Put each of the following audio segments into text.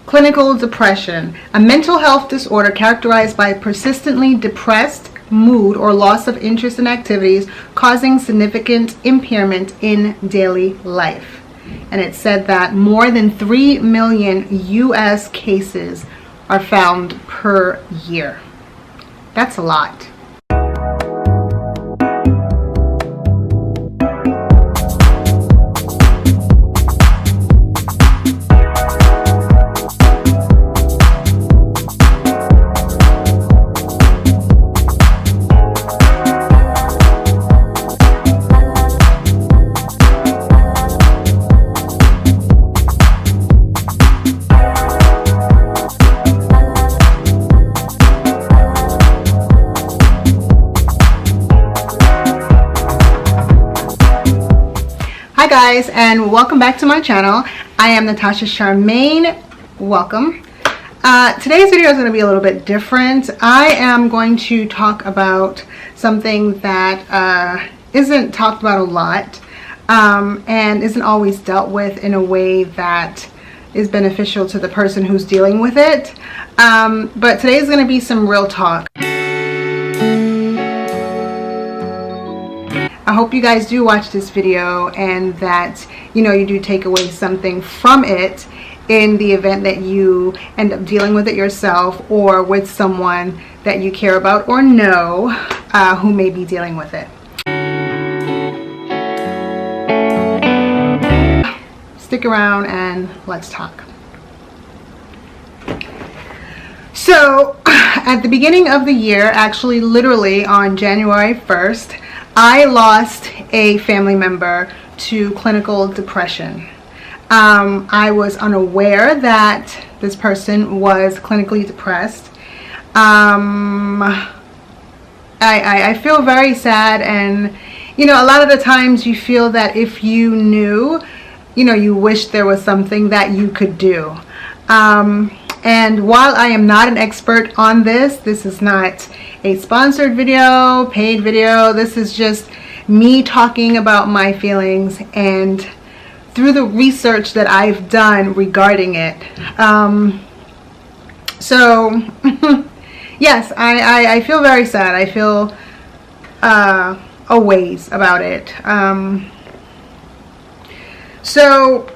Clinical depression, a mental health disorder characterized by persistently depressed mood or loss of interest in activities causing significant impairment in daily life. And it said that more than 3 million US cases are found per year. That's a lot. Hi guys, and welcome back to my channel. I am Natasha Charmaine. Welcome. Today's video is going to be a little bit different. I am going to talk about something that isn't talked about a lot and isn't always dealt with in a way that is beneficial to the person who's dealing with it. But today is going to be some real talk. I hope you guys do watch this video and that you do take away something from it in the event that you end up dealing with it yourself or with someone that you care about or know who may be dealing with it. Stick around and let's talk. So at the beginning of the year, actually literally on January 1st, I lost a family member to clinical depression. I was unaware that this person was clinically depressed. I feel very sad, and a lot of the times you feel that if you knew, you wish there was something that you could do. And while I am not an expert on this is not a sponsored video, paid video. This is just me talking about my feelings and through the research that I've done regarding it. So yes, I feel very sad. I feel a ways about it. So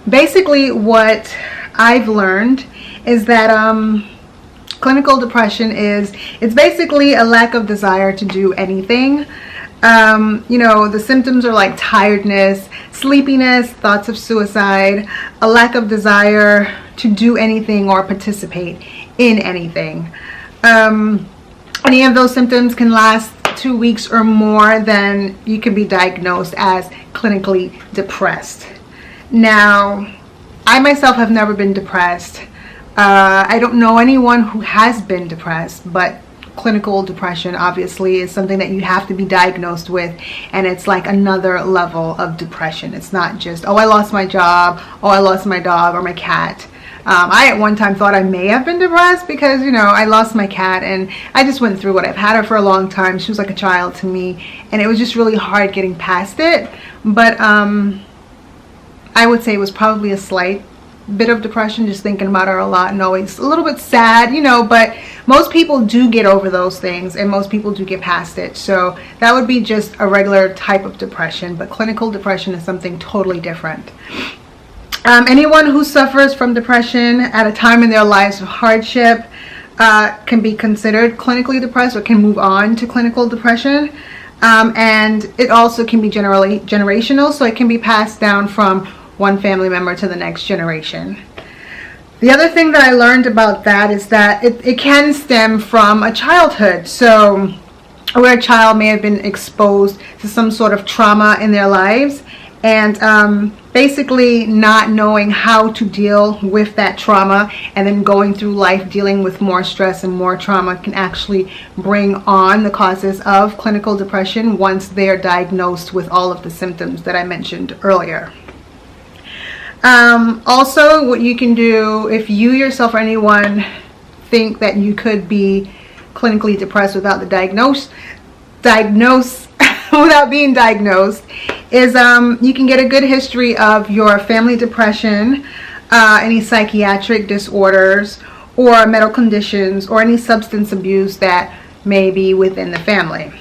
basically what I've learned is that clinical depression it's basically a lack of desire to do anything. The symptoms are like tiredness, sleepiness, thoughts of suicide, a lack of desire to do anything or participate in anything. Any of those symptoms can last 2 weeks or more, then you can be diagnosed as clinically depressed. Now, I myself have never been depressed. I don't know anyone who has been depressed, but clinical depression obviously is something that you have to be diagnosed with, and it's like another level of depression. It's not just, oh, I lost my job, oh, I lost my dog or my cat. I at one time thought I may have been depressed because I lost my cat, and I just went through it. I've had her for a long time. She was like a child to me, and it was just really hard getting past it. But I would say it was probably a slight bit of depression, just thinking about her a lot and always a little bit sad, but most people do get over those things and most people do get past it. So that would be just a regular type of depression, but clinical depression is something totally different. Anyone who suffers from depression at a time in their lives of hardship can be considered clinically depressed or can move on to clinical depression. And it also can be generational, so it can be passed down from one family member to the next generation. The other thing that I learned about that is that it can stem from a childhood. So where a child may have been exposed to some sort of trauma in their lives, and basically not knowing how to deal with that trauma, and then going through life dealing with more stress and more trauma can actually bring on the causes of clinical depression once they are diagnosed with all of the symptoms that I mentioned earlier. Also, what you can do if you yourself or anyone think that you could be clinically depressed without the without being diagnosed is you can get a good history of your family depression, any psychiatric disorders or medical conditions or any substance abuse that may be within the family.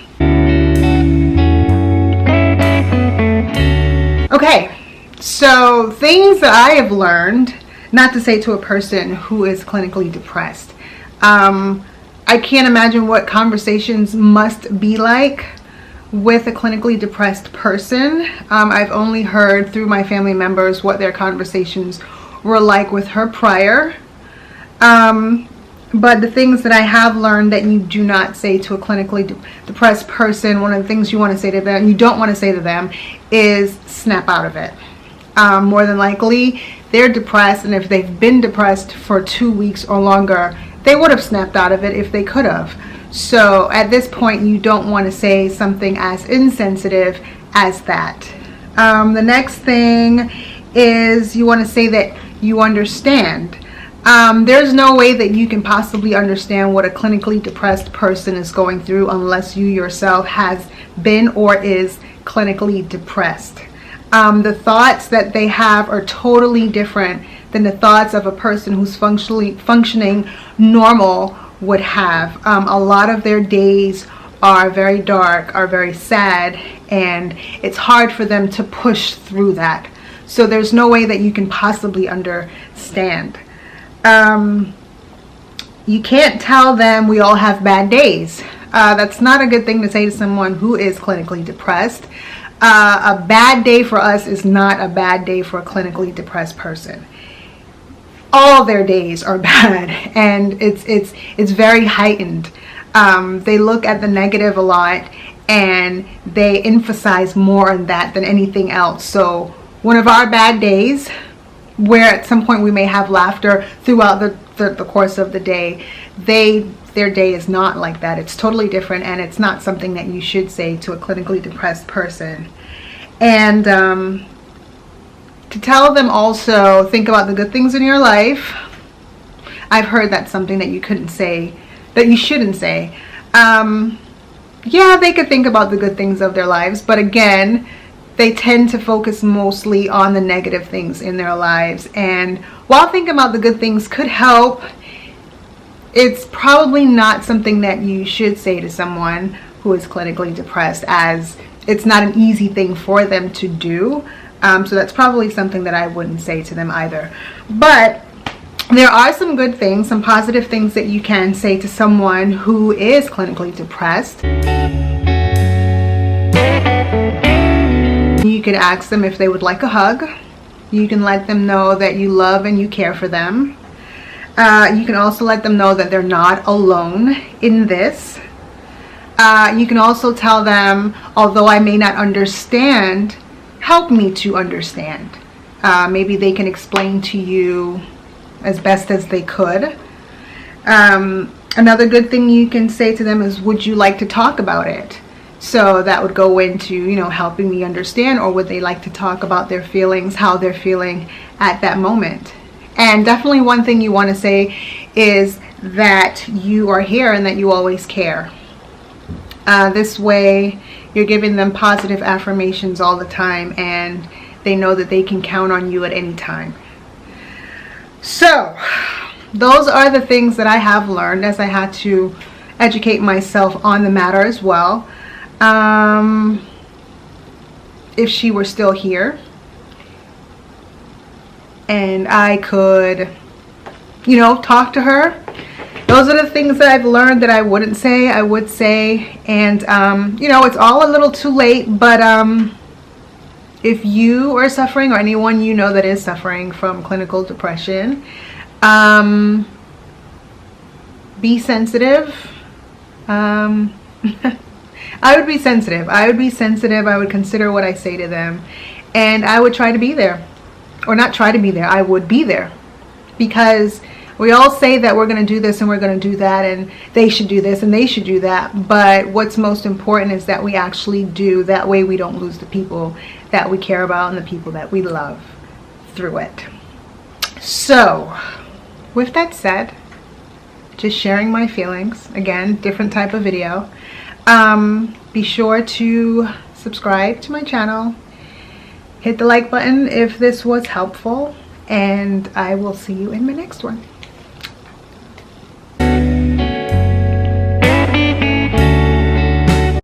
Okay, so things that I have learned not to say to a person who is clinically depressed. I can't imagine what conversations must be like with a clinically depressed person. I've only heard through my family members what their conversations were like with her prior. But the things that I have learned that you do not say to a clinically depressed person, one of the things you want to say to them, you don't want to say to them, is snap out of it. More than likely, they're depressed, and if they've been depressed for 2 weeks or longer, they would have snapped out of it if they could have. So at this point, you don't want to say something as insensitive as that. The next thing is you want to say that you understand. There's no way that you can possibly understand what a clinically depressed person is going through unless you yourself has been or is clinically depressed. The thoughts that they have are totally different than the thoughts of a person who's functioning normal would have. A lot of their days are very dark, are very sad, and it's hard for them to push through that. So there's no way that you can possibly understand. You can't tell them we all have bad days. That's not a good thing to say to someone who is clinically depressed. A bad day for us is not a bad day for a clinically depressed person. All their days are bad, and it's very heightened. They look at the negative a lot, and they emphasize more on that than anything else. So one of our bad days, where at some point we may have laughter throughout the course of the day, their day is not like that. It's totally different, and it's not something that you should say to a clinically depressed person. And to tell them also, think about the good things in your life. I've heard that's something that you couldn't say, that you shouldn't say. Yeah, they could think about the good things of their lives, but again, they tend to focus mostly on the negative things in their lives. And while thinking about the good things could help, it's probably not something that you should say to someone who is clinically depressed, as it's not an easy thing for them to do. So that's probably something that I wouldn't say to them either. But there are some good things, some positive things that you can say to someone who is clinically depressed. You could ask them if they would like a hug. You can let them know that you love and you care for them. You can also let them know that they're not alone in this. You can also tell them, although I may not understand, help me to understand. Maybe they can explain to you as best as they could. Another good thing you can say to them is, would you like to talk about it? So that would go into, you know, helping me understand, or would they like to talk about their feelings, how they're feeling at that moment. And definitely one thing you want to say is that you are here and that you always care. This way you're giving them positive affirmations all the time, and they know that they can count on you at any time. So those are the things that I have learned as I had to educate myself on the matter as well. If she were still here and I could, you know, talk to her, those are the things that I've learned that I wouldn't say, I would say. And you know, it's all a little too late, but if you are suffering, or anyone you know that is suffering from clinical depression, be sensitive. I would be sensitive. I would be sensitive. I would consider what I say to them, and I would try to be there. Or not try to be there, I would be there. Because we all say that we're going to do this and we're going to do that, and they should do this and they should do that. But what's most important is that we actually do. That way we don't lose the people that we care about and the people that we love through it. So, with that said, just sharing my feelings. Again, different type of video. Be sure to subscribe to my channel. Hit the like button if this was helpful. and I will see you in my next one.